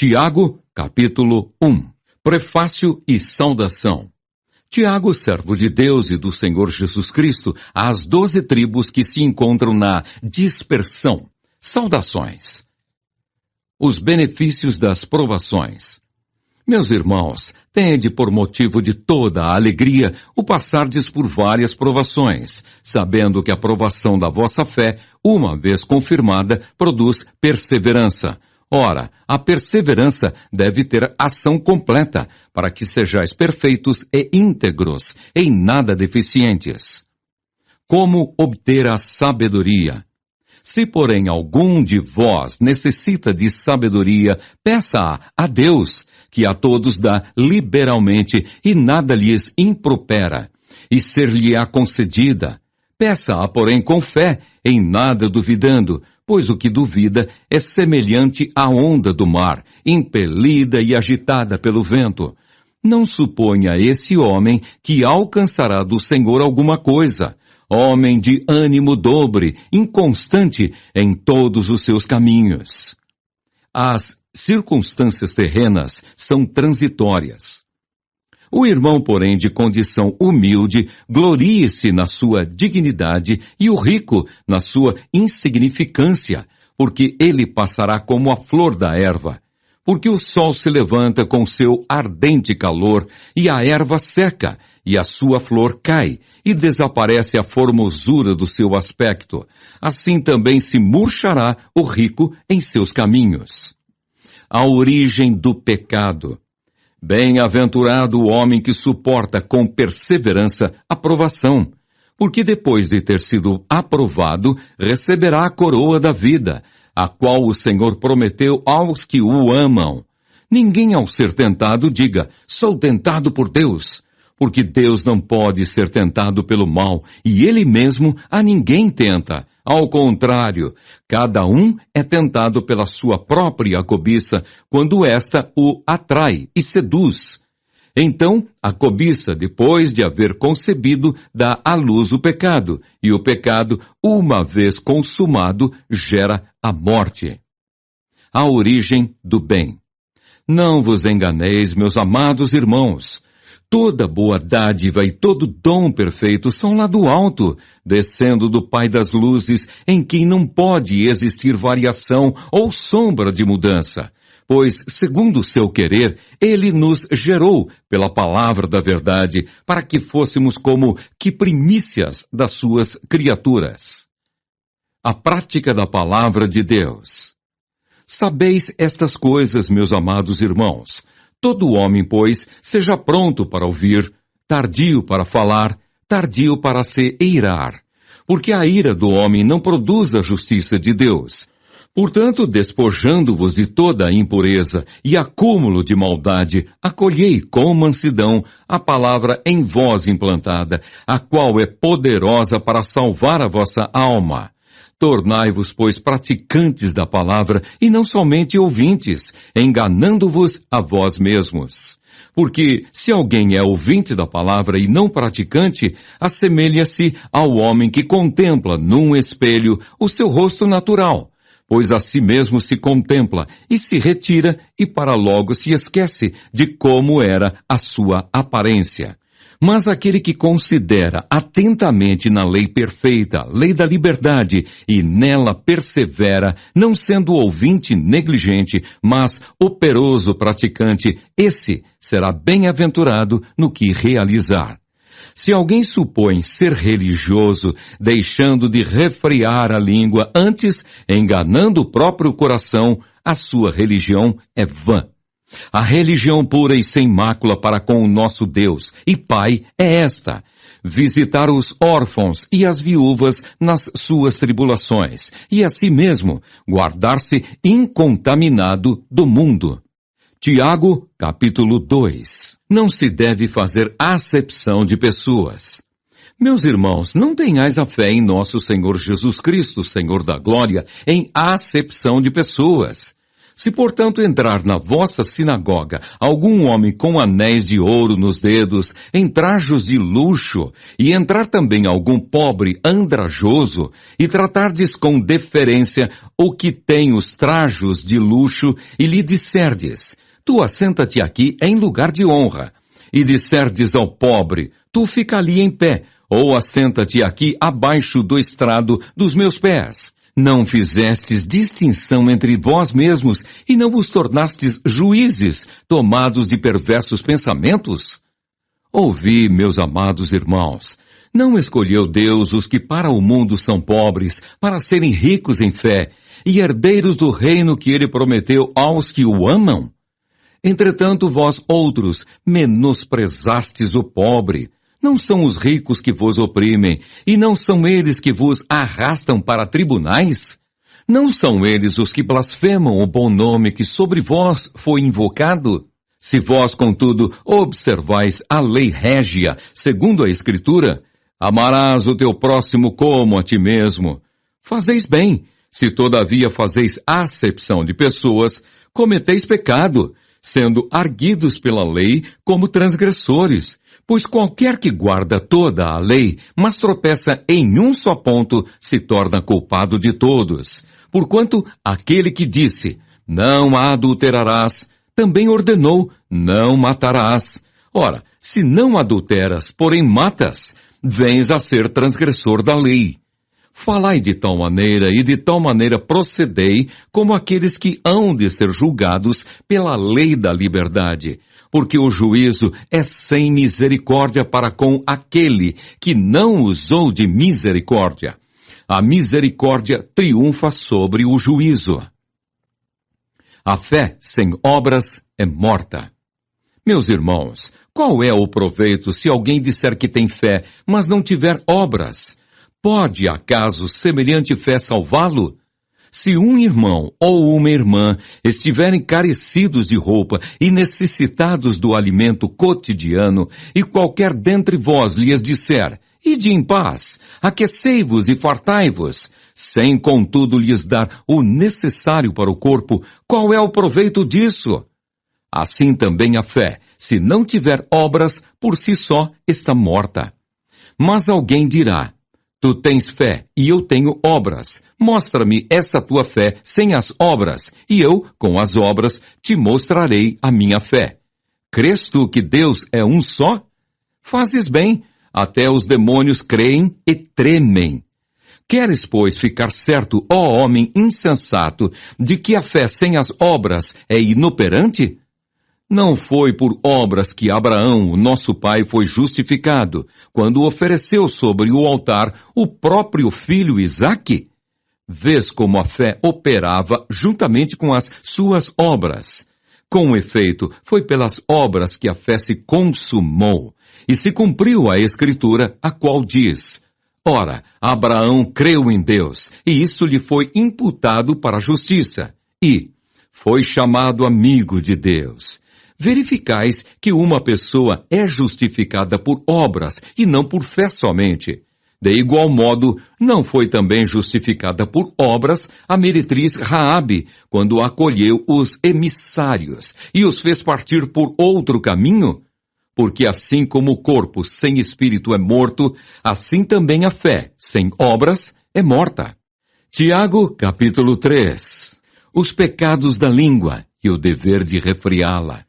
Tiago, capítulo 1. Prefácio e saudação. Tiago, servo de Deus e do Senhor Jesus Cristo, às 12 tribos que se encontram na dispersão. Saudações. Os benefícios das provações. Meus irmãos, tende por motivo de toda a alegria o passardes por várias provações, sabendo que a provação da vossa fé, uma vez confirmada, produz perseverança. Ora, a perseverança deve ter ação completa, para que sejais perfeitos e íntegros, em nada deficientes. Como obter a sabedoria? Se, porém, algum de vós necessita de sabedoria, peça-a a Deus, que a todos dá liberalmente e nada lhes impropera, e ser-lhe-á concedida. Peça-a, porém, com fé, em nada duvidando, pois o que duvida é semelhante à onda do mar, impelida e agitada pelo vento. Não suponha esse homem que alcançará do Senhor alguma coisa. Homem de ânimo dobre, inconstante em todos os seus caminhos. As circunstâncias terrenas são transitórias. O irmão, porém, de condição humilde, glorie-se na sua dignidade e o rico na sua insignificância, porque ele passará como a flor da erva. Porque o sol se levanta com seu ardente calor e a erva seca, e a sua flor cai, e desaparece a formosura do seu aspecto. Assim também se murchará o rico em seus caminhos. A origem do pecado. Bem-aventurado o homem que suporta com perseverança a provação, porque depois de ter sido aprovado, receberá a coroa da vida, a qual o Senhor prometeu aos que o amam. Ninguém ao ser tentado diga, sou tentado por Deus, porque Deus não pode ser tentado pelo mal, e Ele mesmo a ninguém tenta. Ao contrário, cada um é tentado pela sua própria cobiça, quando esta o atrai e seduz. Então, a cobiça, depois de haver concebido, dá à luz o pecado, e o pecado, uma vez consumado, gera a morte. A origem do bem. Não vos enganeis, meus amados irmãos. Toda boa dádiva e todo dom perfeito são lá do alto, descendo do Pai das luzes, em quem não pode existir variação ou sombra de mudança. Pois, segundo o seu querer, Ele nos gerou pela palavra da verdade, para que fôssemos como que primícias das suas criaturas. A prática da palavra de Deus. Sabeis estas coisas, meus amados irmãos. Todo homem, pois, seja pronto para ouvir, tardio para falar, tardio para se irar, porque a ira do homem não produz a justiça de Deus. Portanto, despojando-vos de toda a impureza e acúmulo de maldade, acolhei com mansidão a palavra em vós implantada, a qual é poderosa para salvar a vossa alma. Tornai-vos, pois, praticantes da palavra, e não somente ouvintes, enganando-vos a vós mesmos. Porque, se alguém é ouvinte da palavra e não praticante, assemelha-se ao homem que contempla num espelho o seu rosto natural, pois a si mesmo se contempla e se retira e para logo se esquece de como era a sua aparência. Mas aquele que considera atentamente na lei perfeita, lei da liberdade, e nela persevera, não sendo ouvinte negligente, mas operoso praticante, esse será bem-aventurado no que realizar. Se alguém supõe ser religioso, deixando de refrear a língua, antes enganando o próprio coração, a sua religião é vã. A religião pura e sem mácula para com o nosso Deus e Pai é esta: visitar os órfãos e as viúvas nas suas tribulações, e a si mesmo guardar-se incontaminado do mundo. Tiago, capítulo 2. Não se deve fazer acepção de pessoas. Meus irmãos, não tenhais a fé em nosso Senhor Jesus Cristo, Senhor da glória, em acepção de pessoas. Se, portanto, entrar na vossa sinagoga algum homem com anéis de ouro nos dedos, em trajos de luxo, e entrar também algum pobre andrajoso, e tratardes com deferência o que tem os trajos de luxo, e lhe disserdes, tu assenta-te aqui em lugar de honra, e disserdes ao pobre, tu fica ali em pé, ou assenta-te aqui abaixo do estrado dos meus pés. Não fizestes distinção entre vós mesmos e não vos tornastes juízes, tomados de perversos pensamentos? Ouvi, meus amados irmãos, não escolheu Deus os que para o mundo são pobres, para serem ricos em fé e herdeiros do reino que ele prometeu aos que o amam? Entretanto, vós outros menosprezastes o pobre. Não são os ricos que vos oprimem, e não são eles que vos arrastam para tribunais? Não são eles os que blasfemam o bom nome que sobre vós foi invocado? Se vós, contudo, observais a lei régia, segundo a Escritura, amarás o teu próximo como a ti mesmo. Fazeis bem, se todavia fazeis acepção de pessoas, cometeis pecado, sendo arguidos pela lei como transgressores. Pois qualquer que guarda toda a lei, mas tropeça em um só ponto, se torna culpado de todos. Porquanto aquele que disse, não adulterarás, também ordenou, não matarás. Ora, se não adulteras, porém matas, vens a ser transgressor da lei. Falai de tal maneira e de tal maneira procedei como aqueles que hão de ser julgados pela lei da liberdade. Porque o juízo é sem misericórdia para com aquele que não usou de misericórdia. A misericórdia triunfa sobre o juízo. A fé sem obras é morta. Meus irmãos, qual é o proveito se alguém disser que tem fé, mas não tiver obras? Pode, acaso, semelhante fé salvá-lo? Se um irmão ou uma irmã estiverem carecidos de roupa e necessitados do alimento cotidiano, e qualquer dentre vós lhes disser, ide em paz, aquecei-vos e fartai-vos, sem contudo lhes dar o necessário para o corpo, qual é o proveito disso? Assim também a fé, se não tiver obras, por si só está morta. Mas alguém dirá, tu tens fé e eu tenho obras. Mostra-me essa tua fé sem as obras, e eu, com as obras, te mostrarei a minha fé. Crês tu que Deus é um só? Fazes bem, até os demônios creem e tremem. Queres, pois, ficar certo, ó homem insensato, de que a fé sem as obras é inoperante? Não foi por obras que Abraão, nosso pai, foi justificado, quando ofereceu sobre o altar o próprio filho Isaque? Vês como a fé operava juntamente com as suas obras. Com efeito, foi pelas obras que a fé se consumou, e se cumpriu a Escritura, a qual diz, ora, Abraão creu em Deus, e isso lhe foi imputado para a justiça, e foi chamado amigo de Deus. Verificais que uma pessoa é justificada por obras e não por fé somente. De igual modo, não foi também justificada por obras a meretriz Raabe, quando acolheu os emissários e os fez partir por outro caminho? Porque assim como o corpo sem espírito é morto, assim também a fé sem obras é morta. Tiago, capítulo 3. Os pecados da língua e o dever de refreá-la.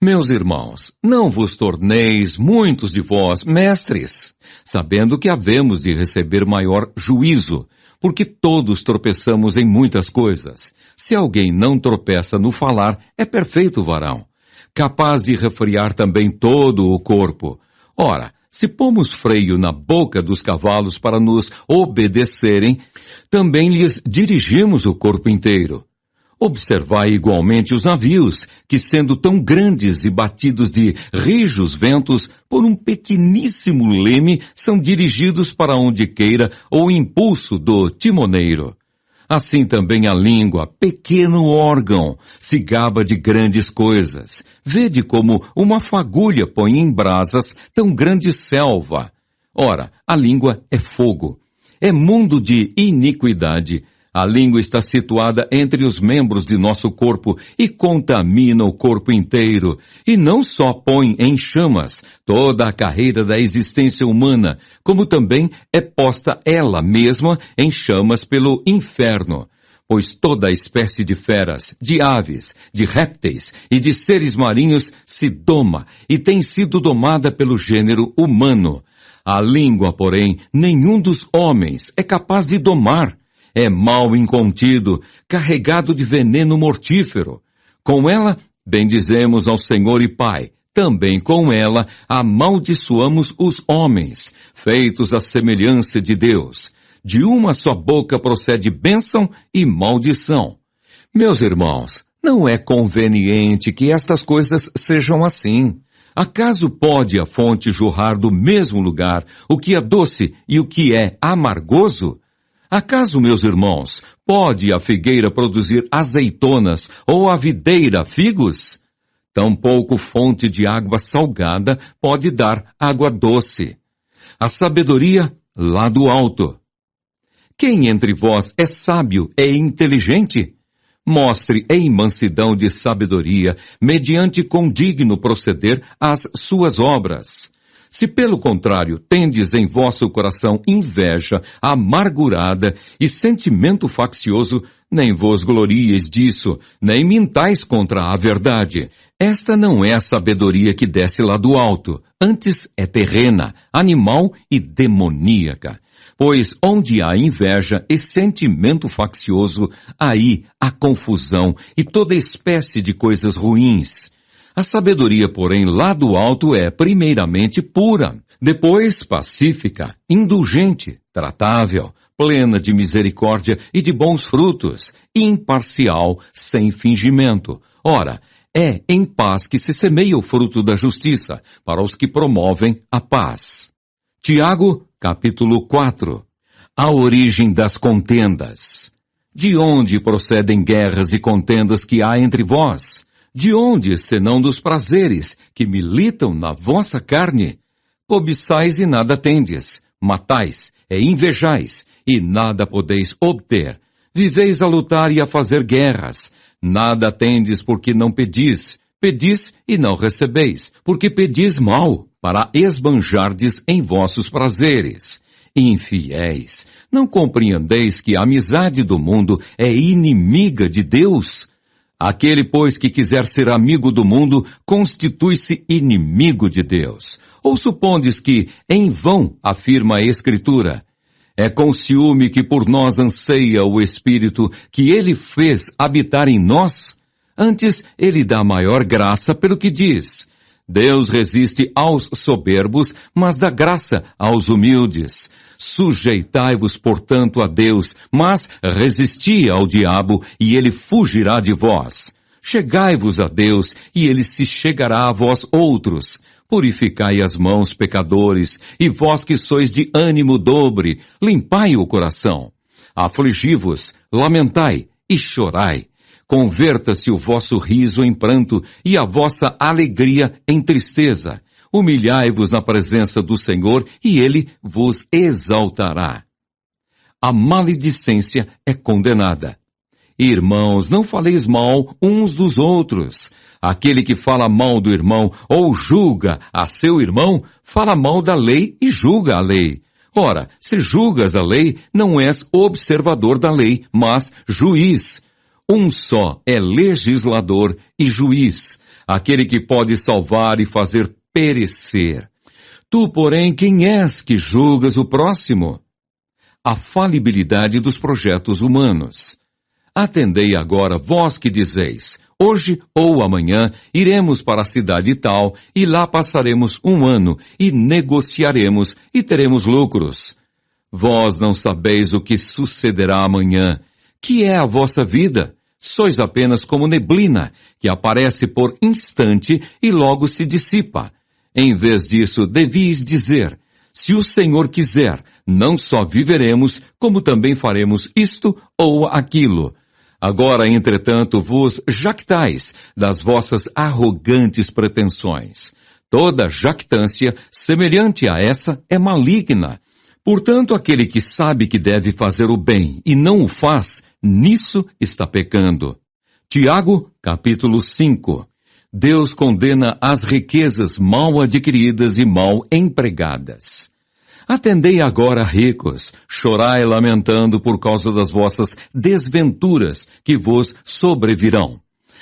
Meus irmãos, não vos torneis muitos de vós mestres, sabendo que havemos de receber maior juízo, porque todos tropeçamos em muitas coisas. Se alguém não tropeça no falar, é perfeito varão, capaz de refrear também todo o corpo. Ora, se pomos freio na boca dos cavalos para nos obedecerem, também lhes dirigimos o corpo inteiro. Observai igualmente os navios, que sendo tão grandes e batidos de rijos ventos, por um pequeníssimo leme, são dirigidos para onde queira o impulso do timoneiro. Assim também a língua, pequeno órgão, se gaba de grandes coisas. Vede como uma fagulha põe em brasas tão grande selva. Ora, a língua é fogo, é mundo de iniquidade. A língua está situada entre os membros de nosso corpo e contamina o corpo inteiro, e não só põe em chamas toda a carreira da existência humana, como também é posta ela mesma em chamas pelo inferno. Pois toda espécie de feras, de aves, de répteis e de seres marinhos se doma e tem sido domada pelo gênero humano. A língua, porém, nenhum dos homens é capaz de domar. É mal incontido, carregado de veneno mortífero. Com ela, bendizemos ao Senhor e Pai. Também com ela, amaldiçoamos os homens, feitos à semelhança de Deus. De uma só boca procede bênção e maldição. Meus irmãos, não é conveniente que estas coisas sejam assim. Acaso pode a fonte jorrar do mesmo lugar o que é doce e o que é amargoso? Acaso, meus irmãos, pode a figueira produzir azeitonas ou a videira figos? Tampouco fonte de água salgada pode dar água doce. A sabedoria lá do alto. Quem entre vós é sábio e inteligente? Mostre em mansidão de sabedoria, mediante condigno proceder as suas obras. Se pelo contrário tendes em vosso coração inveja amargurada e sentimento faccioso, nem vos glorieis disso, nem mintais contra a verdade. Esta não é a sabedoria que desce lá do alto, antes é terrena, animal e demoníaca. Pois onde há inveja e sentimento faccioso, aí há confusão e toda espécie de coisas ruins. A sabedoria, porém, lá do alto é primeiramente pura, depois pacífica, indulgente, tratável, plena de misericórdia e de bons frutos, imparcial, sem fingimento. Ora, é em paz que se semeia o fruto da justiça, para os que promovem a paz. Tiago, capítulo 4. A origem das contendas. De onde procedem guerras e contendas que há entre vós? De onde, senão dos prazeres que militam na vossa carne? Cobiçais e nada tendes, matais e invejais, e nada podeis obter. Viveis a lutar e a fazer guerras. Nada tendes porque não pedis. Pedis e não recebeis, porque pedis mal, para esbanjardes em vossos prazeres. Infiéis, não compreendeis que a amizade do mundo é inimiga de Deus? Aquele, pois, que quiser ser amigo do mundo, constitui-se inimigo de Deus. Ou supondes que, em vão, afirma a Escritura, é com ciúme que por nós anseia o Espírito que Ele fez habitar em nós? Antes, Ele dá maior graça pelo que diz. Deus resiste aos soberbos, mas dá graça aos humildes. Sujeitai-vos, portanto, a Deus, mas resisti ao diabo, e ele fugirá de vós. Chegai-vos a Deus, e ele se chegará a vós outros. Purificai as mãos, pecadores, e vós que sois de ânimo dobre, limpai o coração. Afligi-vos, lamentai e chorai. Converta-se o vosso riso em pranto e a vossa alegria em tristeza. Humilhai-vos na presença do Senhor e Ele vos exaltará. A maledicência é condenada. Irmãos, não faleis mal uns dos outros. Aquele que fala mal do irmão ou julga a seu irmão, fala mal da lei e julga a lei. Ora, se julgas a lei, não és observador da lei, mas juiz. Um só é legislador e juiz, aquele que pode salvar e fazer perecer. Tu, porém, quem és que julgas o próximo? A falibilidade dos projetos humanos. Atendei agora, vós que dizeis, hoje ou amanhã iremos para a cidade tal, e lá passaremos um ano, e negociaremos, e teremos lucros. Vós não sabeis o que sucederá amanhã. Que é a vossa vida? Sois apenas como neblina, que aparece por instante e logo se dissipa. Em vez disso, devíeis dizer, se o Senhor quiser, não só viveremos, como também faremos isto ou aquilo. Agora, entretanto, vos jactais das vossas arrogantes pretensões. Toda jactância semelhante a essa é maligna. Portanto, aquele que sabe que deve fazer o bem e não o faz, nisso está pecando. Tiago, capítulo 5. Deus condena as riquezas mal adquiridas e mal empregadas. Atendei agora, ricos, chorai lamentando por causa das vossas desventuras que vos sobrevirão.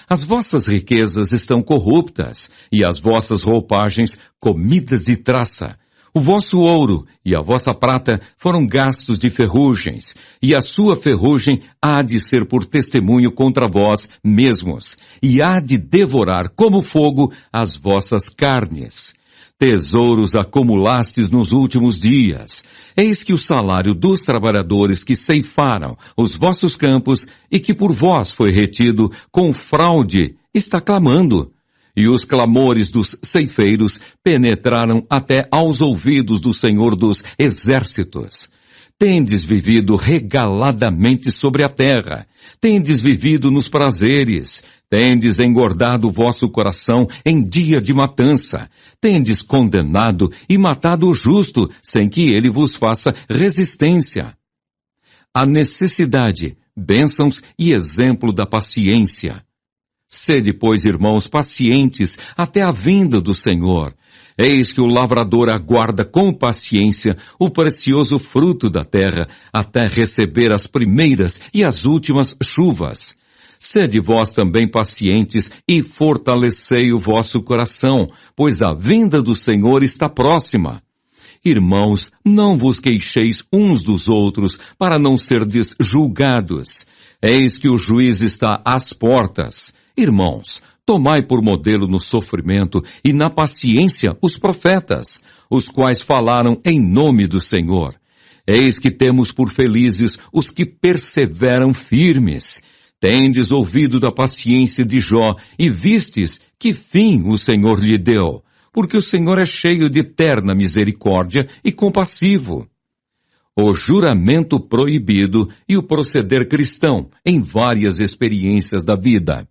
As vossas riquezas estão corruptas, e as vossas roupagens comidas de traça. O vosso ouro e a vossa prata foram gastos de ferrugens, e a sua ferrugem há de ser por testemunho contra vós mesmos, e há de devorar como fogo as vossas carnes. Tesouros acumulastes nos últimos dias. Eis que o salário dos trabalhadores que ceifaram os vossos campos e que por vós foi retido com fraude está clamando. E os clamores dos ceifeiros penetraram até aos ouvidos do Senhor dos Exércitos. Tendes vivido regaladamente sobre a terra, tendes vivido nos prazeres, tendes engordado o vosso coração em dia de matança, tendes condenado e matado o justo, sem que ele vos faça resistência. A necessidade, bênçãos e exemplo da paciência. Sede, pois, irmãos, pacientes até a vinda do Senhor. Eis que o lavrador aguarda com paciência o precioso fruto da terra, até receber as primeiras e as últimas chuvas. Sede vós também pacientes e fortalecei o vosso coração, pois a vinda do Senhor está próxima. Irmãos, não vos queixeis uns dos outros, para não serdes julgados. Eis que o juiz está às portas. Irmãos, tomai por modelo no sofrimento e na paciência os profetas, os quais falaram em nome do Senhor. Eis que temos por felizes os que perseveram firmes. Tendes ouvido da paciência de Jó e vistes que fim o Senhor lhe deu, porque o Senhor é cheio de terna misericórdia e compassivo. O juramento proibido e o proceder cristão em várias experiências da vida.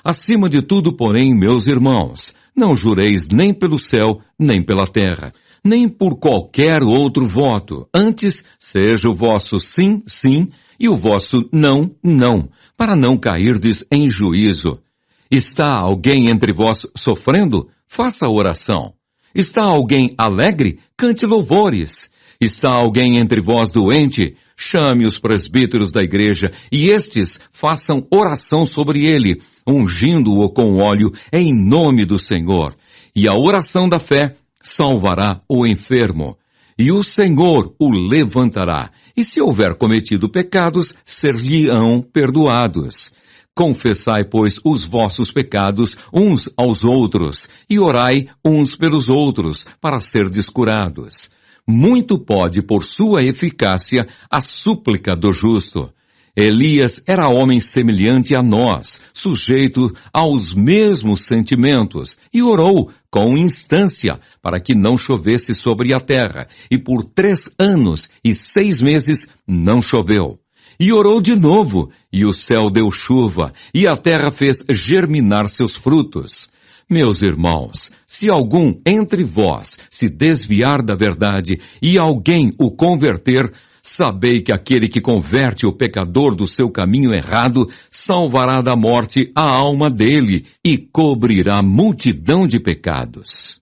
Acima de tudo, porém, meus irmãos, não jureis nem pelo céu, nem pela terra, nem por qualquer outro voto. Antes, seja o vosso sim, sim, e o vosso não, não, para não cairdes em juízo. Está alguém entre vós sofrendo? Faça oração. Está alguém alegre? Cante louvores. Está alguém entre vós doente? Chame os presbíteros da igreja, e estes façam oração sobre ele, ungindo-o com óleo em nome do Senhor. E a oração da fé salvará o enfermo. E o Senhor o levantará. E se houver cometido pecados, ser-lhe-ão perdoados. Confessai, pois, os vossos pecados uns aos outros, e orai uns pelos outros, para serdes curados. Muito pode, por sua eficácia, a súplica do justo. Elias era homem semelhante a nós, sujeito aos mesmos sentimentos, e orou com instância para que não chovesse sobre a terra, e por 3 anos e 6 meses não choveu. E orou de novo, e o céu deu chuva, e a terra fez germinar seus frutos. Meus irmãos, se algum entre vós se desviar da verdade e alguém o converter, sabei que aquele que converte o pecador do seu caminho errado salvará da morte a alma dele e cobrirá multidão de pecados.